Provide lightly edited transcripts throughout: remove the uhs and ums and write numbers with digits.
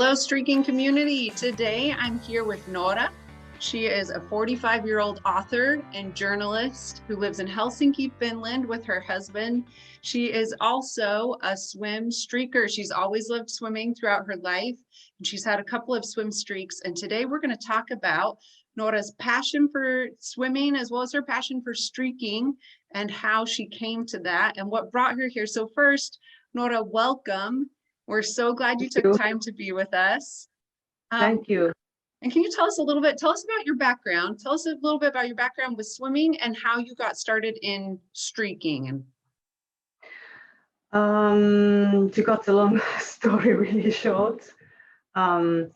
Hello, streaking community. Today I'm here with Noora. She is a 45-year-old author and journalist who lives in Helsinki, Finland with her husband. She is also a swim streaker. She's always loved swimming throughout her life, and she's had a couple of swim streaks. And today we're going to talk about Noora's passion for swimming as well as her passion for streaking and how she came to that and what brought her here. So first, Noora, welcome. We're so glad you took time to be with us. Thank you. And can you tell us about your background? Tell us a little bit about your background with swimming and how you got started in streaking. To cut the long story really short, I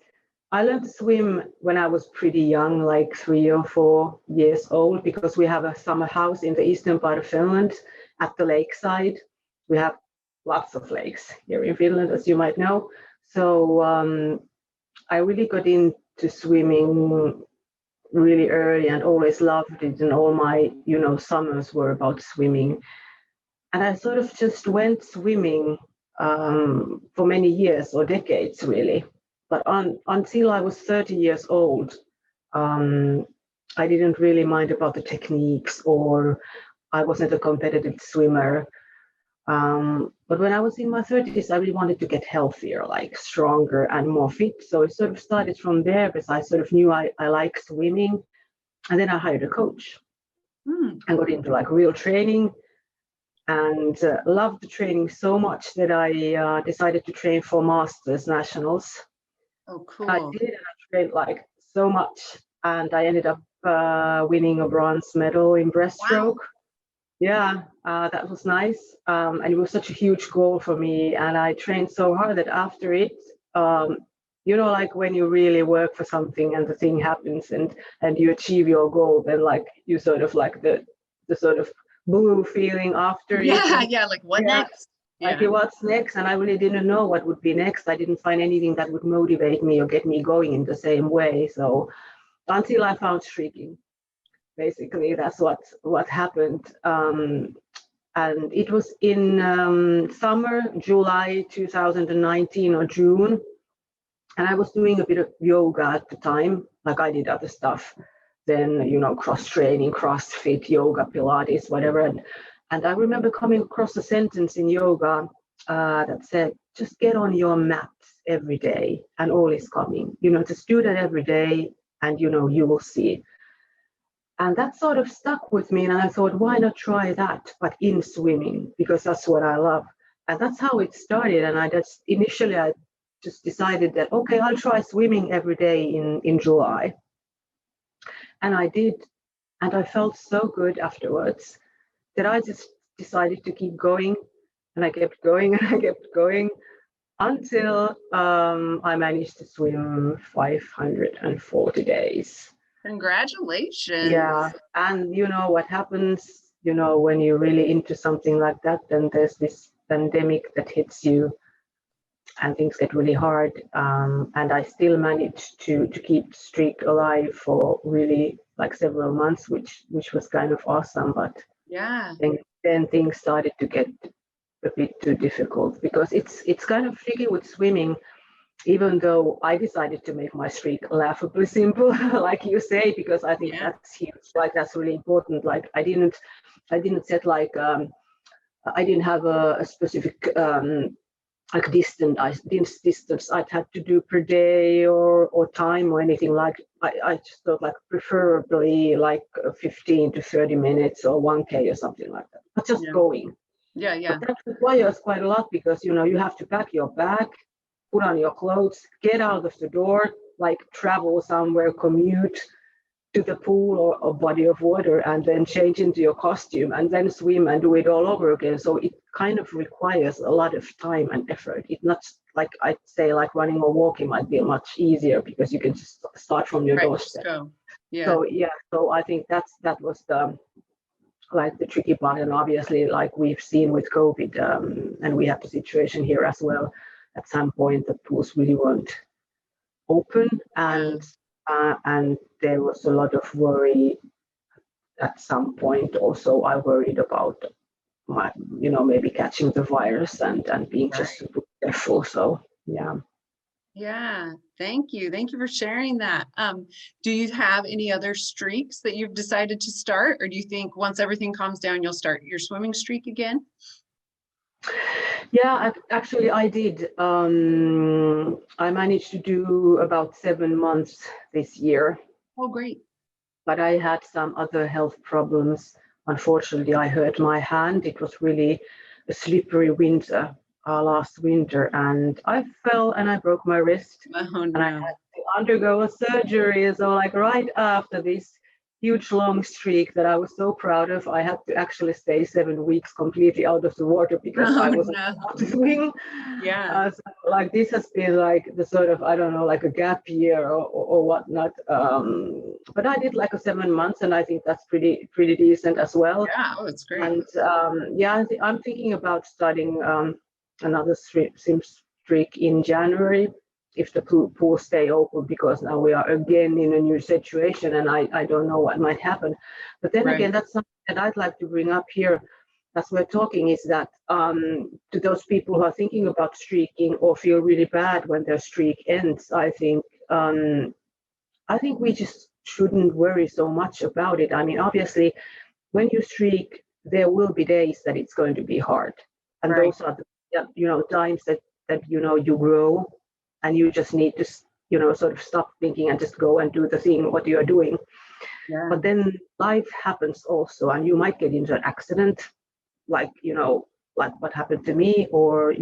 learned to swim when I was pretty young, like 3 or 4 years old, because we have a summer house in the eastern part of Finland at the lakeside. We have lots of lakes here in Finland, as you might know. So I really got into swimming really early and always loved it, and all my summers were about swimming. And I sort of just went swimming for many years or decades really. But until I was 30 years old, I didn't really mind about the techniques, or I wasn't a competitive swimmer. But when I was in my 30s, I really wanted to get healthier, like stronger and more fit. So it sort of started from there, because I sort of knew I like swimming. And then I hired a coach and got into like real training, and loved the training so much that I decided to train for Masters Nationals. Oh, cool. I did, and I trained like so much, and I ended up winning a bronze medal in breaststroke. Wow. Yeah, that was nice. And it was such a huge goal for me. And I trained so hard that after it, like when you really work for something and the thing happens and you achieve your goal, then like you sort of like the sort of blue feeling after it. Yeah, like what next? Like what's next? And I really didn't know what would be next. I didn't find anything that would motivate me or get me going in the same way. So until I found streaking. Basically, that's what happened. And it was in summer, July 2019 or June. And I was doing a bit of yoga at the time, like I did other stuff. Then, cross training, CrossFit, yoga, Pilates, whatever. And I remember coming across a sentence in yoga that said, just get on your mat every day and all is coming. Just do that every day and, you will see. And that sort of stuck with me, and I thought, why not try that, but in swimming, because that's what I love. And that's how it started. And I just decided that, okay, I'll try swimming every day in July. And I did, and I felt so good afterwards that I just decided to keep going, and I kept going, and I kept going until I managed to swim 540 days. Congratulations. Yeah, and what happens, when you're really into something like that, then there's this pandemic that hits you and things get really hard. And I still managed to keep streak alive for really like several months, which was kind of awesome. But yeah, then things started to get a bit too difficult, because it's kind of tricky with swimming. Even though I decided to make my streak laughably simple, like you say, because I think that's huge. Like that's really important. Like I didn't set like I didn't have a specific like distance I'd had to do per day or time or anything. Like I just thought like preferably like 15 to 30 minutes or 1K or something like that. But just going. Yeah. But that requires quite a lot, because you have to pack your bag, put on your clothes, get out of the door, like travel somewhere, commute to the pool or body of water, and then change into your costume and then swim and do it all over again. So it kind of requires a lot of time and effort. It's not like I'd say like running or walking might be much easier, because you can just start from your doorstep. So I think that was the tricky part. And obviously, like we've seen with COVID, and we have the situation here as well. At some point, the pools really weren't open, and there was a lot of worry. At some point, also, I worried about my, maybe catching the virus and being just super careful. So yeah. Yeah, thank you. Thank you for sharing that. Do you have any other streaks that you've decided to start, or do you think once everything calms down, you'll start your swimming streak again? Yeah, actually I did. I managed to do about 7 months this year, Oh, great. but I had some other health problems. Unfortunately, I hurt my hand. It was really a slippery winter last winter, and I fell and I broke my wrist, Oh, and I no. had to undergo a surgery. So, like right after this huge long streak that I was so proud of, I had to actually stay 7 weeks completely out of the water because Oh, I wasn't no. able to swim. Yeah, So, like this has been like the sort of, I don't know, like a gap year or whatnot. But I did like a 7 months, and I think that's pretty decent as well. yeah. Oh, it's great. And yeah, I'm thinking about starting another swim streak in January if the pool stay open, because now we are again in a new situation, and I don't know what might happen. But then Right. again, that's something that I'd like to bring up here as we're talking, is that to those people who are thinking about streaking or feel really bad when their streak ends, I think we just shouldn't worry so much about it. I mean, obviously, when you streak, there will be days that it's going to be hard, and Right. those are the times that you grow, and you just need to sort of stop thinking and just go and do the thing what you are doing. Yeah. But then life happens also, and you might get into an accident, like like what happened to me, or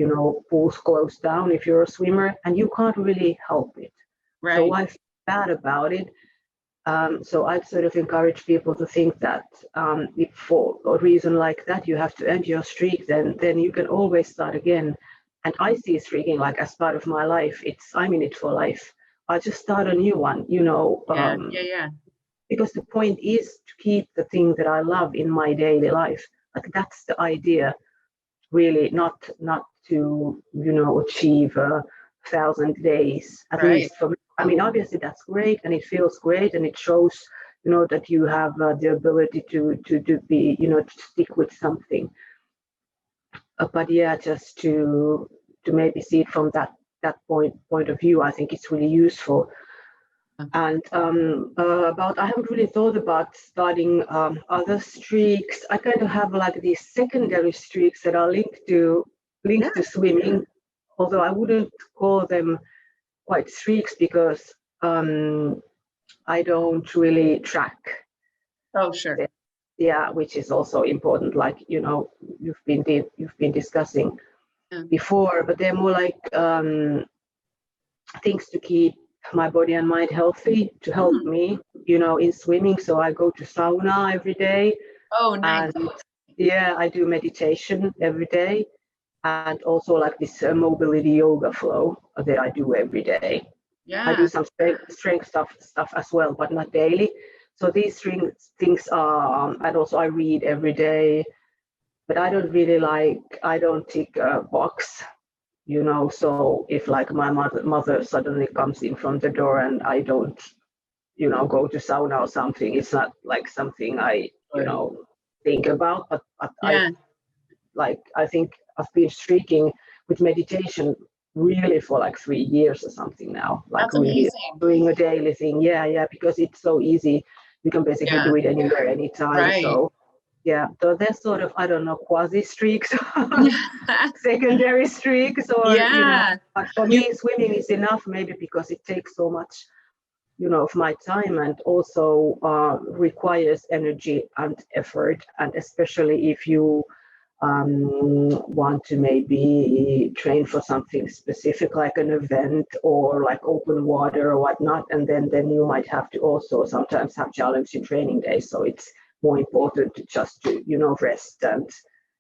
pools close down if you're a swimmer, and you can't really help it. So Right. I feel bad about it. So I'd sort of encourage people to think that if for a reason like that you have to end your streak, then you can always start again. And I see streaking like as part of my life. I'm in it for life. I just start a new one, Yeah. Yeah. Yeah. because the point is to keep the thing that I love in my daily life. Like that's the idea, really, not to achieve 1,000 days at Right. least for me. I mean, obviously that's great, and it feels great, and it shows that you have the ability to be to stick with something. But yeah, just to maybe see it from that point of view, I think it's really useful. And about I haven't really thought about starting other streaks. I kind of have like these secondary streaks that are Yeah. linked to swimming, although I wouldn't call them quite streaks because I don't really track Oh, sure. them. Yeah, which is also important, like you've been discussing Yeah. before. But they're more like things to keep my body and mind healthy, to help Mm. me, in swimming. So I go to sauna every day, Oh, nice. and yeah, I do meditation every day, and also like this mobility yoga flow that I do every day. I do Yeah. some strength stuff as well, but not daily. So these things are, and also I read every day, but I don't tick a box. So if like my mother suddenly comes in from the door and I don't go to sauna or something, it's not like something I Sure. think about. But Yeah. I think I've been streaking with meditation really for like 3 years or something now, like That's really amazing. doing a daily thing. Yeah, because it's so easy. You can basically Yeah. do it anywhere, anytime. Right. So yeah, so there's sort of, I don't know, quasi streaks, secondary streaks, or Yeah. but for You, me, swimming is enough, maybe because it takes so much, of my time, and also requires energy and effort, and especially if you want to maybe train for something specific, like an event or like open water or whatnot, and then you might have to also sometimes have challenging training days. So it's more important to just to rest and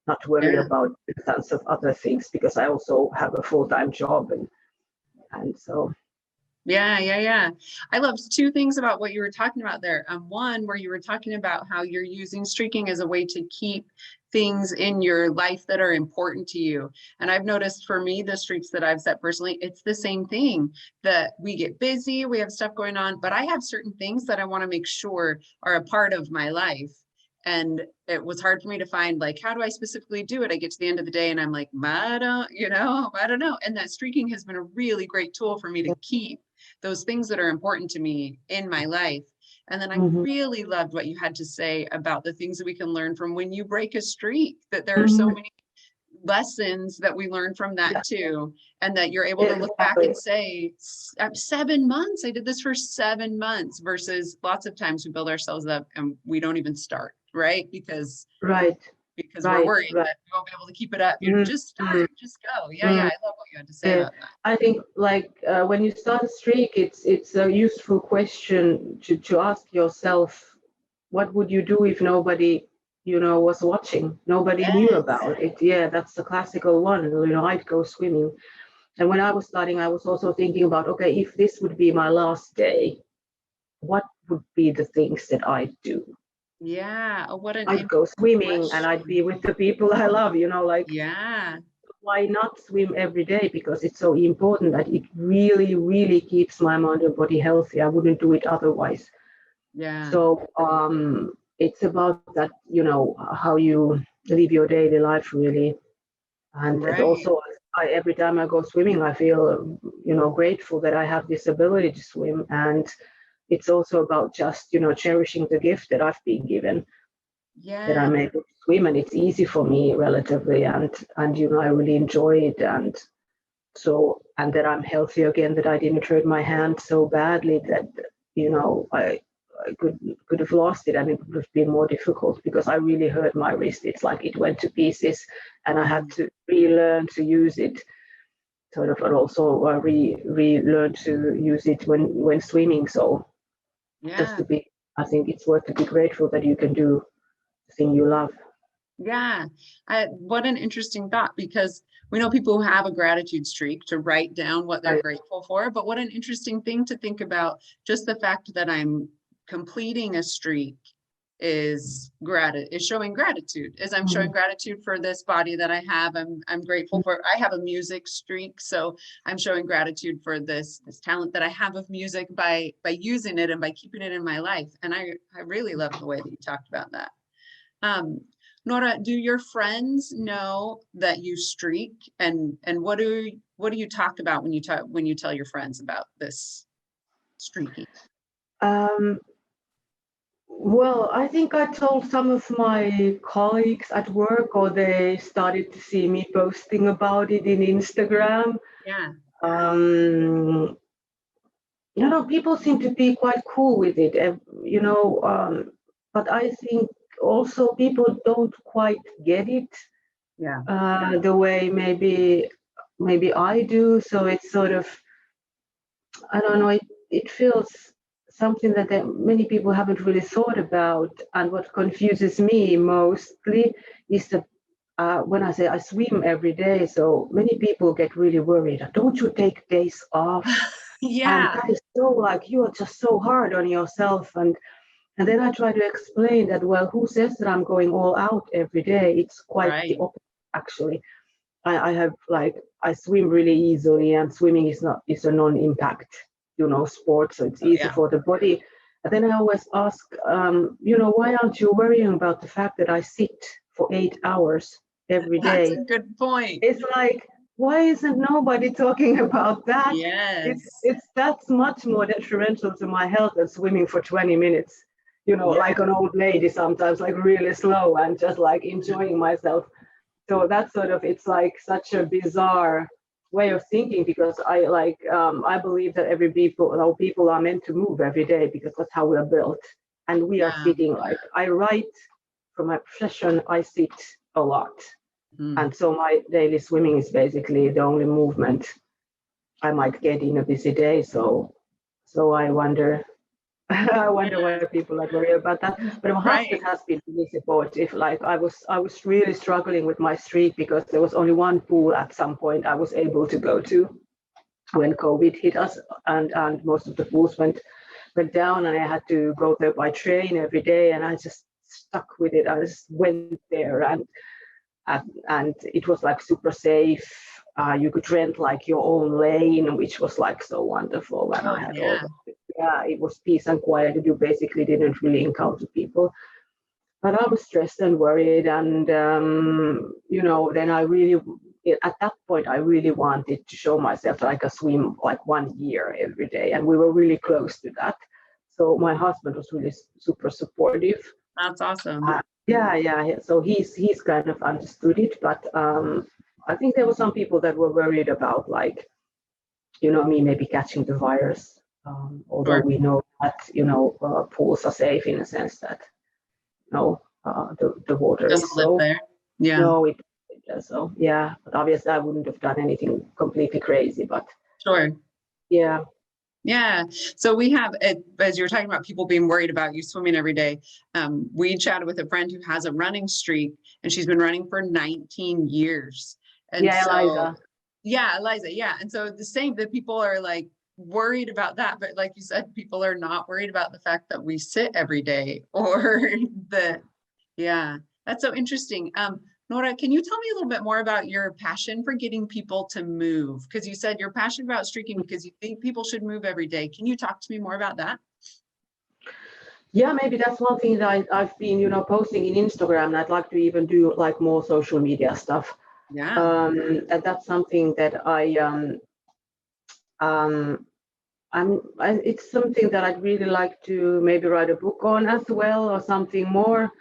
not worry yeah. about tons of other things, because I also have a full-time job, and so Yeah, yeah, yeah. I loved two things about what you were talking about there. One, where you were talking about how you're using streaking as a way to keep things in your life that are important to you. And I've noticed for me, the streaks that I've set personally, it's the same thing that we get busy, we have stuff going on, but I have certain things that I want to make sure are a part of my life. And it was hard for me to find, like, how do I specifically do it? I get to the end of the day and I'm like, I don't know. And that streaking has been a really great tool for me to keep those things that are important to me in my life. And then I really loved what you had to say about the things that we can learn from when you break a streak, that there are so many lessons that we learn from that too, and that you're able to look back and say, 7 months, I did this for 7 months, versus lots of times we build ourselves up and we don't even start, right? Because we're worried that we won't be able to keep it up. You just start, just go. I love what you had to say about that. I think, like, when you start a streak, it's a useful question to ask yourself, what would you do if nobody was watching, nobody knew about it? That's the classical one. I'd go swimming. And when I was starting, I was also thinking about, okay, if this would be my last day, what would be the things that I'd do? What an I'd go swimming question. and I'd be with the people I love, like, why not swim every day? Because it's so important that it really, really keeps my mind and body healthy. I wouldn't do it otherwise. So it's about that, how you live your daily life, really. And also, every time I go swimming, I feel, grateful that I have this ability to swim. And it's also about just, cherishing the gift that I've been given, that I'm able to swim, and it's easy for me relatively. And I really enjoy it. And that I'm healthy again, that I didn't hurt my hand so badly that, I could have lost it, and it would have been more difficult because I really hurt my wrist. It's like it went to pieces, and I had to relearn to use it, sort of, and also relearn to use it when swimming. So just I think it's worth to be grateful that you can do the thing you love. What an interesting thought, because we know people who have a gratitude streak to write down what they're grateful for, but what an interesting thing to think about, just the fact that I'm completing a streak is showing gratitude, as I'm showing gratitude for this body that I have. I'm grateful for, I have a music streak, so I'm showing gratitude for this talent that I have of music by using it and by keeping it in my life. And I really love the way that you talked about that. Noora, do your friends know that you streak, and what do you talk about when you tell your friends about this streaking? Well, I think I told some of my colleagues at work, or they started to see me posting about it in Instagram. People seem to be quite cool with it, but I think also people don't quite get it the way maybe I do. So it's sort of, I don't know, it feels something that many people haven't really thought about. And what confuses me mostly is that when I say I swim every day, so many people get really worried. Don't you take days off? And that is so, like, you are just so hard on yourself. And then I try to explain that, well, who says that I'm going all out every day? It's quite the opposite, actually. I swim really easily, and swimming is a non-impact, sport, so it's easy for the body. And then I always ask, why aren't you worrying about the fact that I sit for 8 hours every day? That's a good point. It's like, why isn't nobody talking about that? It's that's much more detrimental to my health than swimming for 20 minutes, like an old lady sometimes, like really slow and just like enjoying myself. So that's sort of, it's like such a bizarre way of thinking, because I believe that people are meant to move every day, because that's how we're built. And we are sitting, like, I write for my profession, I sit a lot. And so my daily swimming is basically the only movement I might get in a busy day. So I wonder why people are worried about that. But my husband has been really supportive. Like, I was really struggling with my streak, because there was only one pool at some point I was able to go to when COVID hit us, and most of the pools went down, and I had to go there by train every day, and I just stuck with it. I just went there, and it was like super safe. You could rent like your own lane, which was like so wonderful. And I had it was peace and quiet. You basically didn't really encounter people. but I was stressed and worried, and then I really, at that point, I really wanted to show myself that I could swim like 1 year every day, and we were really close to that. So my husband was really super supportive. That's awesome. Yeah. So he's kind of understood it, but I think there were some people that were worried about, like, me maybe catching the virus. Although Sure. we know that pools are safe in a sense that the water Doesn't is live so. there. Yeah. No, it does. So yeah, but obviously I wouldn't have done anything completely crazy, but Sure. yeah. Yeah. So we have, as you were talking about people being worried about you swimming every day, we chatted with a friend who has a running streak, and she's been running for 19 years. And Yeah, so, Eliza. yeah, Eliza. Yeah. And so the same, that people are like worried about that. But like you said, people are not worried about the fact that we sit every day or yeah, that's so interesting. Noora, can you tell me a little bit more about your passion for getting people to move? Because you said you're passionate about streaking because you think people should move every day. Can you talk to me more about that? Yeah, maybe that's one thing that I've been, posting in Instagram, and I'd like to even do like more social media stuff. Yeah. And that's something that it's something that I'd really like to maybe write a book on as well, or something more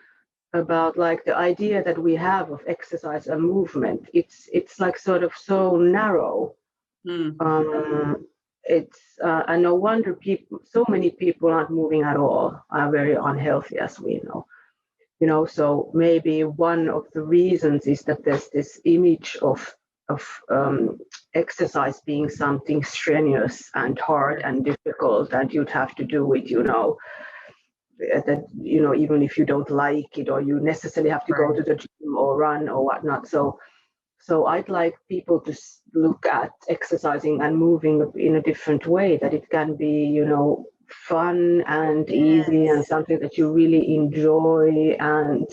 about like the idea that we have of exercise and movement. It's like sort of so narrow. It's and no wonder so many people aren't moving at all, are very unhealthy, as we know. So maybe one of the reasons is that there's this image of exercise being something strenuous and hard and difficult, and you'd have to do it, that even if you don't like it, or you necessarily have to go to the gym or run or whatnot. So I'd like people to look at exercising and moving in a different way, that it can be fun and easy, and something that you really enjoy. And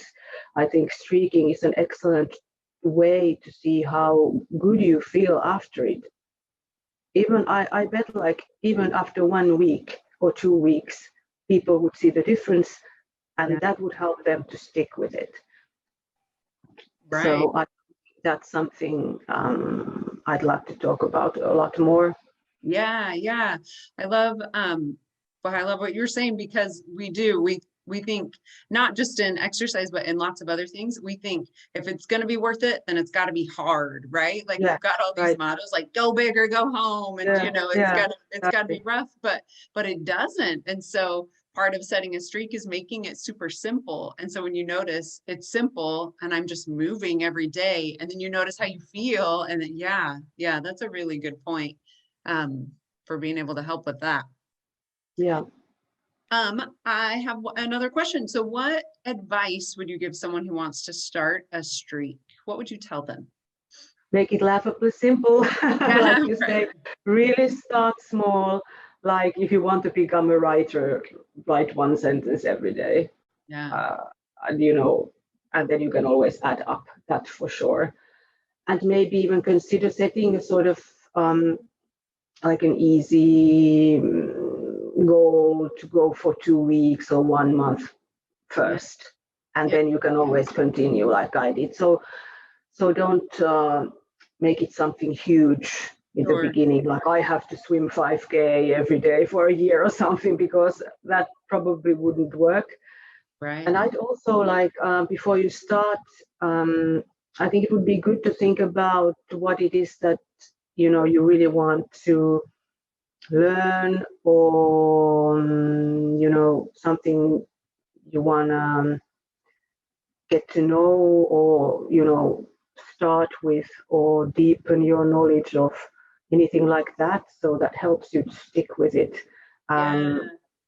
I think streaking is an excellent way to see how good you feel after it. Even I bet, like, even after 1 week or 2 weeks, people would see the difference, and that would help them to stick with it. Right. So that's something I'd like to talk about a lot more. Yeah. I love what you're saying, because we think, not just in exercise, but in lots of other things, we think if it's going to be worth it, then it's got to be hard, right? Like we've got all these mottos like go big or go home, and it's got to be rough, but it doesn't. And so part of setting a streak is making it super simple. And so when you notice it's simple and I'm just moving every day, and then you notice how you feel, and then yeah, that's a really good point for being able to help with that. Yeah. I have another question. So what advice would you give someone who wants to start a streak? What would you tell them? Make it laughably simple. Like you say, really start small. Like if you want to become a writer, write one sentence every day. Yeah. And then you can always add up, that for sure. And maybe even consider setting a sort of like an easy goal to go for 2 weeks or 1 month first, and then you can always continue like I did. So don't make it something huge in the beginning, like I have to swim 5K every day for a year or something, because that probably wouldn't work. Right. And I'd also like, before you start, I think it would be good to think about what it is that you really want to learn, or something you want to get to know, or start with, or deepen your knowledge of, anything like that, so that helps you to stick with it.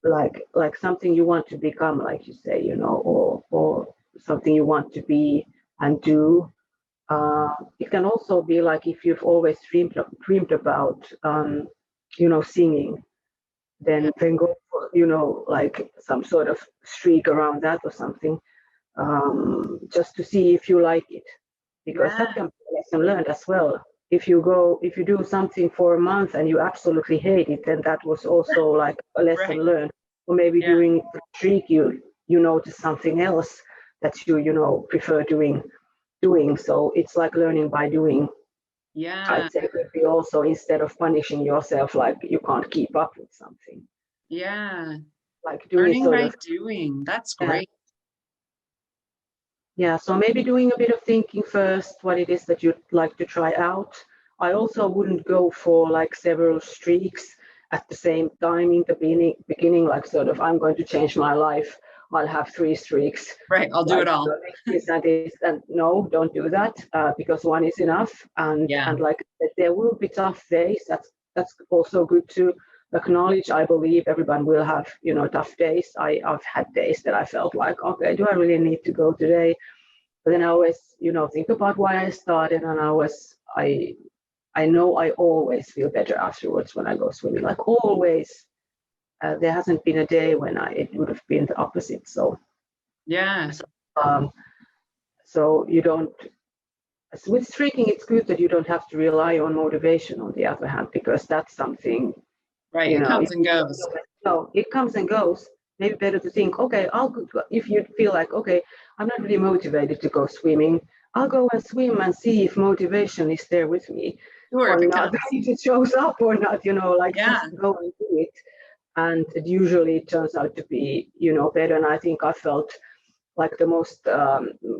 Like something you want to become, like you say, or something you want to be and do. It can also be like if you've always dreamed about singing, then go for like some sort of streak around that or something, just to see if you like it, because that can be a lesson learned as well. If you do something for a month and you absolutely hate it, then that was also like a lesson learned. Or maybe during the streak you notice something else that you prefer doing. So it's like learning by doing. Yeah. I'd say could be also, instead of punishing yourself like you can't keep up with something. Yeah. Like doing Learning sort by of doing. That's great. Yeah, so maybe doing a bit of thinking first, what it is that you'd like to try out. I also wouldn't go for like several streaks at the same time in the beginning, like sort of, I'm going to change my life. I'll have 3 streaks. Right. I'll do it all. This and this, and no, don't do that, because one is enough. And like there will be tough days. That's also good to acknowledge. I believe everyone will have tough days. I've had days that I felt like, okay, do I really need to go today? But then I always think about why I started, and I know I always feel better afterwards when I go swimming, like always. There hasn't been a day when it would have been the opposite. So yeah. So you don't, with streaking, it's good that you don't have to rely on motivation, on the other hand, because that's something, right. It comes and goes. No, it comes and goes. Maybe better to think, okay, if you feel like, okay, I'm not really motivated to go swimming, I'll go and swim and see if motivation is there with me or not, if it shows up or not, just go and do it. And it usually turns out to be, better. And I think I felt like the most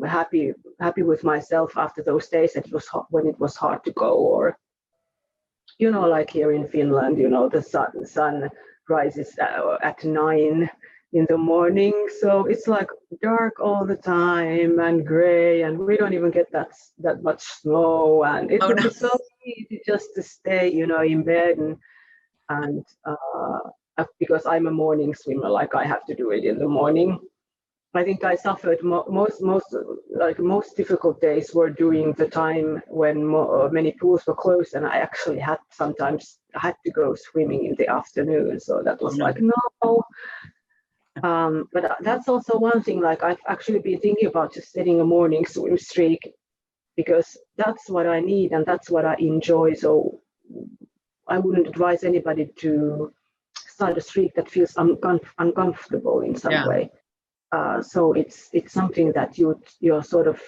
happy with myself after those days that it was when it was hard to go, or like here in Finland, the sun rises at 9 in the morning, so it's like dark all the time and gray, and we don't even get that much snow, and it would be so easy just to stay in bed and because I'm a morning swimmer, like I have to do it in the morning. I think I suffered most difficult days were during the time when many pools were closed, and I actually sometimes had to go swimming in the afternoon. So that was like, no. But that's also one thing, like I've actually been thinking about just setting a morning swim streak, because that's what I need and that's what I enjoy. So I wouldn't advise anybody to start a streak that feels uncomfortable in some way. So it's something that you're sort of,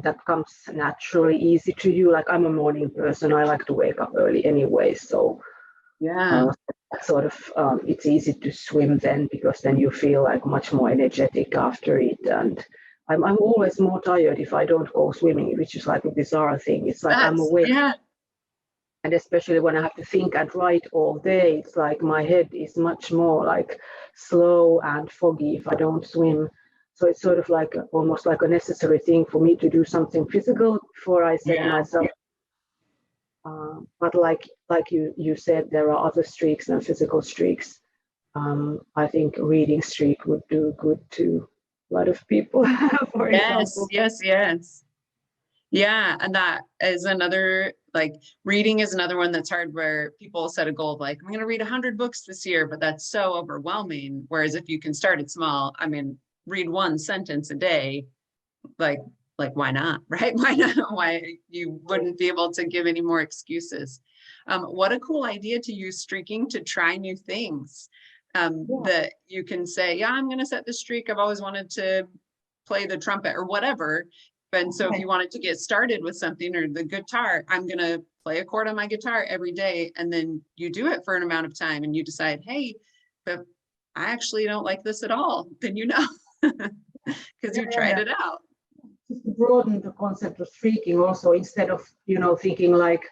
that comes naturally easy to you. Like I'm a morning person, I like to wake up early anyway, so sort of it's easy to swim then, because then you feel like much more energetic after it. And I'm always more tired if I don't go swimming, which is like a bizarre thing. It's like I'm awake. And especially when I have to think and write all day, it's like my head is much more like slow and foggy if I don't swim. So it's sort of like almost like a necessary thing for me to do something physical before I set myself. But like you said, there are other streaks than physical streaks. I think reading streak would do good to a lot of people, for example. Yes. Yeah, and that is another, like reading is another one that's hard, where people set a goal of like, I'm going to read 100 books this year, but that's so overwhelming. Whereas if you can start it small, I mean, read 1 sentence a day, like why not, right? Why not? Why you wouldn't be able to give any more excuses. What a cool idea to use streaking to try new things. That you can say, yeah, I'm going to set this streak. I've always wanted to play the trumpet or whatever. And so if you wanted to get started with something, or the guitar, I'm going to play a chord on my guitar every day. And then you do it for an amount of time and you decide, hey, but I actually don't like this at all. Then because you tried it out. Just to broaden the concept of streaking also, instead of, thinking like,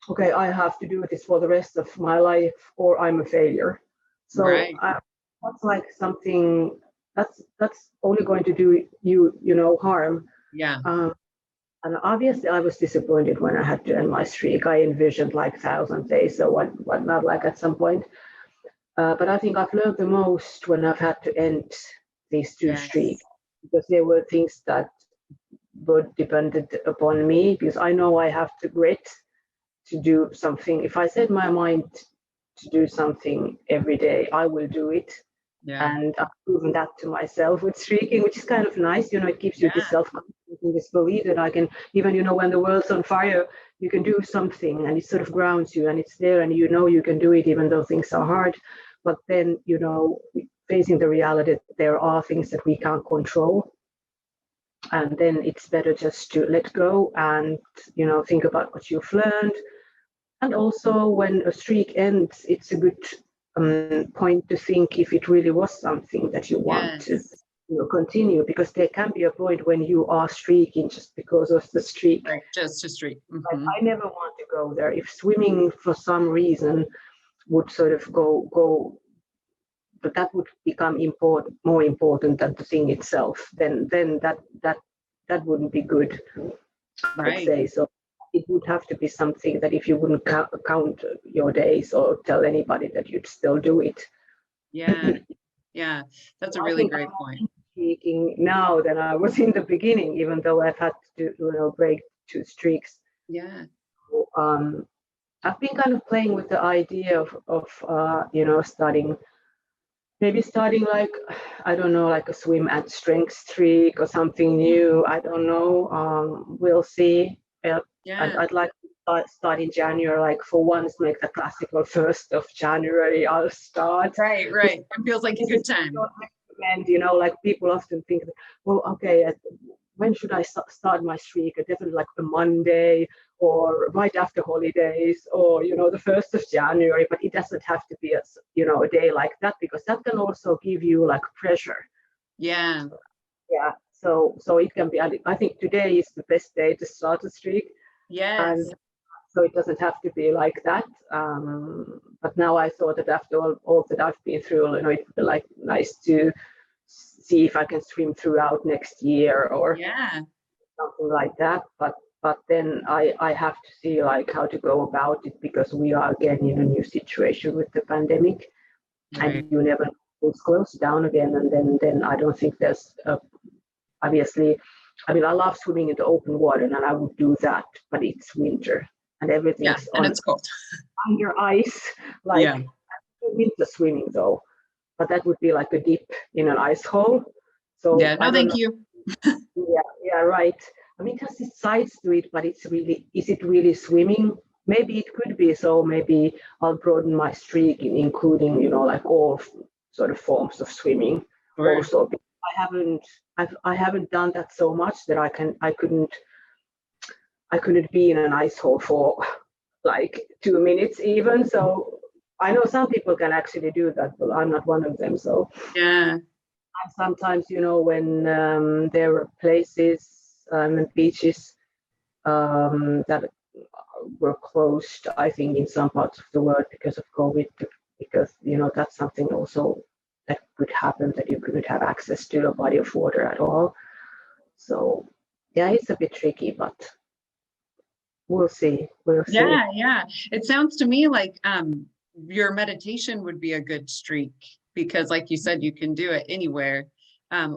okay, I have to do this for the rest of my life or I'm a failure. So that's like something that's only going to do you harm. Yeah. And obviously I was disappointed when I had to end my streak. I envisioned like 1,000 days or whatnot, like at some point. But I think I've learned the most when I've had to end these 2 streaks, because there were things that were dependent upon me, because I know I have to grit to do something. If I set my mind to do something every day, I will do it. And I've proven that to myself with streaking, which is kind of nice. It gives you this self-confidence and this belief that I can, even, when the world's on fire, you can do something, and it sort of grounds you, and it's there, and you can do it even though things are hard. But then, facing the reality that there are things that we can't control. and then it's better just to let go and think about what you've learned. And also when a streak ends, it's a good point to think if it really was something that you want to Yes. continue, because there can be a point when you are streaking just because of the streak. Right, just a streak. Like, I never want to go there. If swimming for some reason would sort of go, but that would become more important than the thing itself, then that wouldn't be good, I'd say. So it would have to be something that if you wouldn't count your days or tell anybody, that you'd still do it. Yeah, yeah, that's a really great point. Streaking now than I was in the beginning, even though I've had to break 2 streaks. Yeah. I've been kind of playing with the idea of starting like, I don't know, like a swim and strength streak or something new. I don't know. We'll see. I'd like to start in January, like for once, make the classical 1st of January. I'll start. Right. It feels like a good time. And like people often think, well, okay, when should I start my streak? Definitely like a Monday or right after holidays, or the 1st of January. But it doesn't have to be a day like that, because that can also give you like pressure. Yeah. So it can be. I think today is the best day to start a streak. Yes. And so it doesn't have to be like that. But now I thought that after all that I've been through, it would be like nice to see if I can swim throughout next year or something like that. But then I have to see like how to go about it, because we are again in a new situation with the pandemic, and you never know, it's closed down again, and then I don't think there's obviously. I mean, I love swimming in the open water, and I would do that, but it's winter and everything's and it's cold under ice, like winter swimming though. But that would be like a dip in an ice hole. So no, thank you. Yeah, right. I mean, it has its sides to it, but is it really swimming? Maybe it could be. So maybe I'll broaden my streak in including, like all sort of forms of swimming also. I haven't done that so much that I couldn't be in an ice hole for like 2 minutes even. So I know some people can actually do that, but I'm not one of them. So and sometimes, when there are places and beaches that were closed, I think in some parts of the world because of COVID, because that's something also that could happen, that you couldn't have access to a body of water at all. So yeah, it's a bit tricky, but we'll see. Yeah. It sounds to me like your meditation would be a good streak, because like you said, you can do it anywhere.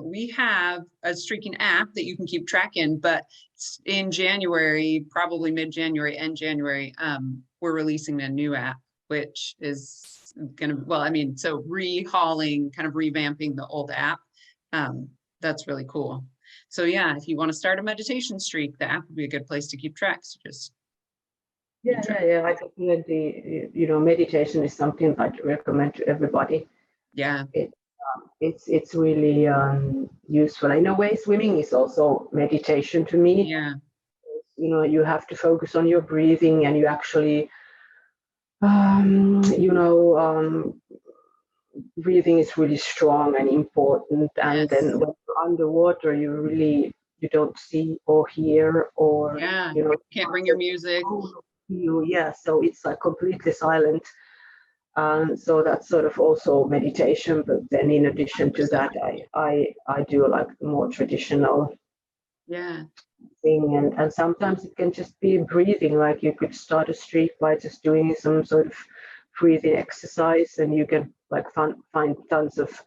We have a streaking app that you can keep track in, but in January, probably mid-January and January, we're releasing a new app, which is going to, so rehauling, kind of revamping the old app. That's really cool. So yeah, if you want to start a meditation streak, the app would be a good place to keep track. So just yeah. I definitely, meditation is something I'd recommend to everybody. Yeah, it's really useful. In a way, swimming is also meditation to me. Yeah, you have to focus on your breathing, and you actually, breathing is really strong and important. And then when you're underwater, you don't see or hear, or you can't bring your music. So it's like completely silent. So that's sort of also meditation. But then in addition to that, I do like more traditional thing, and sometimes it can just be breathing. Like you could start a streak by just doing some sort of breathing exercise, and you can like find tons of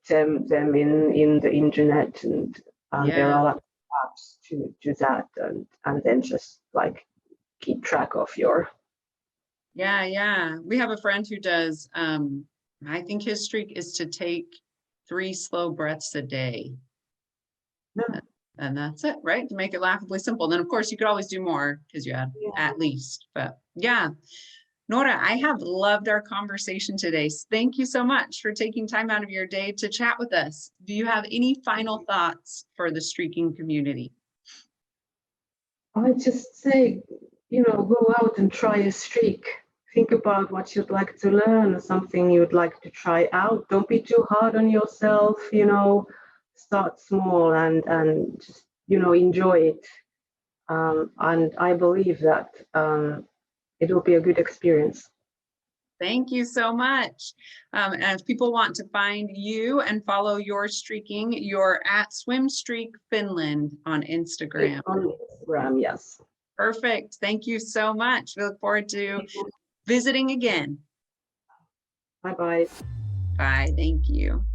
them in the internet, and there are like apps to that, and then just like keep track of your. Yeah. We have a friend who does, I think his streak is to take 3 slow breaths a day. And that's it, right? To make it laughably simple. And then of course you could always do more, because you had at least, but yeah. Noora, I have loved our conversation today. Thank you so much for taking time out of your day to chat with us. Do you have any final thoughts for the streaking community? I just say, go out and try a streak. Think about what you'd like to learn, something you'd like to try out. Don't be too hard on yourself, start small and just, enjoy it. And I believe that it will be a good experience. Thank you so much. And if people want to find you and follow your streaking, you're at Swim Streak Finland on Instagram. On Instagram, yes. Perfect. Thank you so much. We look forward to visiting again. Bye-bye. Bye. Thank you.